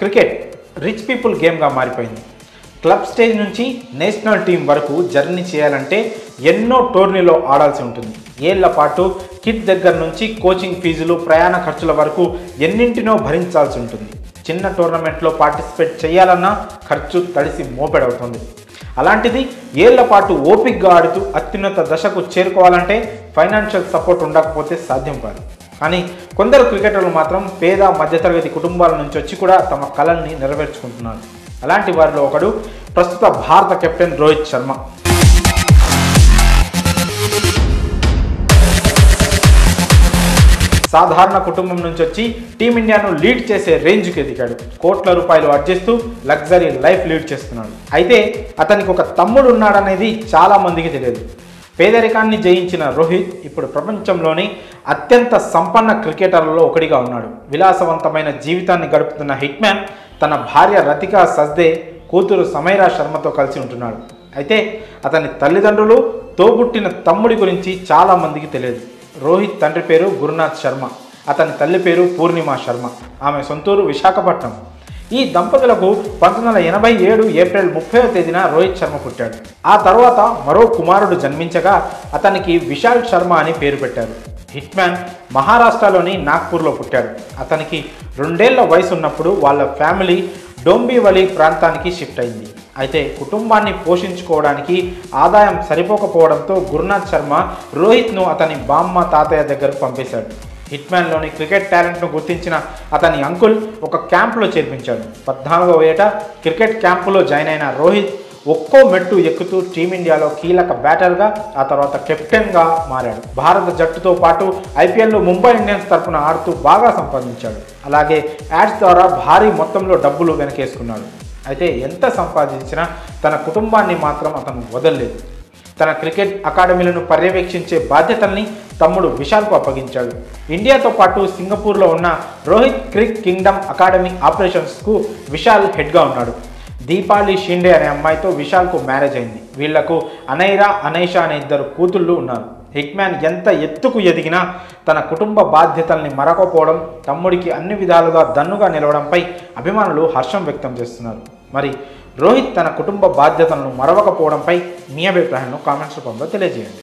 Cricket rich people గేమ్గా మారిపోయింది. Club stage నుంచి national team వరకు జర్నీ చేయాలంటే ఎన్నో టోర్నీలో ఆడాల్సి ఉంటుంది. ఏళ్ల పాటు కిట్ దగ్గర నుంచి కోచింగ్ ఫీజులు, ప్రయాణ ఖర్చుల వరకు ఎన్నింటినో భరించాల్సి ఉంటుంది. చిన్న టోర్నమెంట్లో పార్టిసిపేట్ చేయాలన్నా ఖర్చు తడిసి మోపెడవుతుంది. అలాంటిది ఏళ్ల పాటు ఓపిక్గా ఆడుతూ అత్యున్నత దశకు చేరుకోవాలంటే ఫైనాన్షియల్ సపోర్ట్ ఉండకపోతే సాధ్యం కాదు. కానీ కొందరు క్రికెటర్లు మాత్రం పేద మధ్యతరగతి కుటుంబాల నుంచి వచ్చి కూడా తమ కలల్ని నెరవేర్చుకుంటున్నారు. అలాంటి వారిలో ఒకడు ప్రస్తుత భారత కెప్టెన్ రోహిత్ శర్మ. సాధారణ కుటుంబం నుంచి వచ్చి టీమిండియాను లీడ్ చేసే రేంజ్కి ఎదిగాడు. కోట్ల రూపాయలు అర్జిస్తూ లగ్జరీ లైఫ్ లీడ్ చేస్తున్నాడు. అయితే అతనికి ఒక తమ్ముడు ఉన్నాడనేది చాలా మందికి తెలియదు. పేదరికాన్ని జయించిన రోహిత్ ఇప్పుడు ప్రపంచంలోని అత్యంత సంపన్న క్రికెటర్లలో ఒకటిగా ఉన్నాడు. విలాసవంతమైన జీవితాన్ని గడుపుతున్న హిట్ మ్యాన్ తన భార్య రతికా సజ్దే, కూతురు సమైరా శర్మతో కలిసి ఉంటున్నాడు. అయితే అతని తల్లిదండ్రులు, తోబుట్టిన తమ్ముడి గురించి చాలా మందికి తెలియదు. రోహిత్ తండ్రి పేరు గురునాథ్ శర్మ, అతని తల్లి పేరు పూర్ణిమ శర్మ. ఆమె సొంతూరు విశాఖపట్నం. ఈ దంపతులకు 1987 ఏప్రిల్ 30వ తేదీన రోహిత్ శర్మ పుట్టాడు. ఆ తర్వాత మరో కుమారుడు జన్మించగా అతనికి విశాల్ శర్మ అని పేరు పెట్టారు. హిట్ మ్యాన్ మహారాష్ట్రలోని నాగ్పూర్లో పుట్టాడు. అతనికి 2 ఏళ్ల వయసు ఉన్నప్పుడు వాళ్ళ ఫ్యామిలీ డోంబివలి ప్రాంతానికి షిఫ్ట్ అయింది. అయితే కుటుంబాన్ని పోషించుకోవడానికి ఆదాయం సరిపోకపోవడంతో గురునాథ్ శర్మ రోహిత్ను అతని బామ్మ, తాతయ్య దగ్గరకు పంపేశాడు. హిట్ మ్యాన్లోని క్రికెట్ టాలెంట్ను గుర్తించిన అతని అంకుల్ ఒక క్యాంపులో చేర్పించాడు. 14వ ఏట క్రికెట్ క్యాంపులో జాయిన్ అయిన రోహిత్ ఒక్కో మెట్టు ఎక్కుతూ టీమిండియాలో కీలక బ్యాటర్గా, ఆ తర్వాత కెప్టెన్గా మారాడు. భారత జట్టుతో పాటు ఐపీఎల్లో ముంబై ఇండియన్స్ తరఫున ఆడుతూ బాగా సంపాదించాడు. అలాగే యాడ్స్ ద్వారా భారీ మొత్తంలో డబ్బులు వెనకేసుకున్నాడు. అయితే ఎంత సంపాదించినా తన కుటుంబాన్ని మాత్రం అతను వదలలేదు. తన క్రికెట్ అకాడమీలను పర్యవేక్షించే బాధ్యతల్ని తమ్ముడు విశాల్కు అప్పగించాడు. ఇండియాతో పాటు సింగపూర్లో ఉన్న రోహిత్ క్రిక్ కింగ్డమ్ అకాడమీ ఆపరేషన్స్కు విశాల్ హెడ్గా ఉన్నాడు. దీపాలి షిండే అనే అమ్మాయితో విశాల్కు మ్యారేజ్ అయింది. వీళ్లకు అనైరా, అనైషా అనే 2 కూతుళ్ళు ఉన్నారు. హిట్ మ్యాన్ ఎంత ఎత్తుకు ఎదిగినా తన కుటుంబ బాధ్యతల్ని మరకపోవడం, తమ్ముడికి అన్ని విధాలుగా దన్నుగా నిలవడంపై అభిమానులు హర్షం వ్యక్తం చేస్తున్నారు. మరి రోహిత్ తన కుటుంబ బాధ్యతలను మరవకపోవడంపై మీ అభిప్రాయాలను కామెంట్స్ రూపంలో తెలియజేయండి.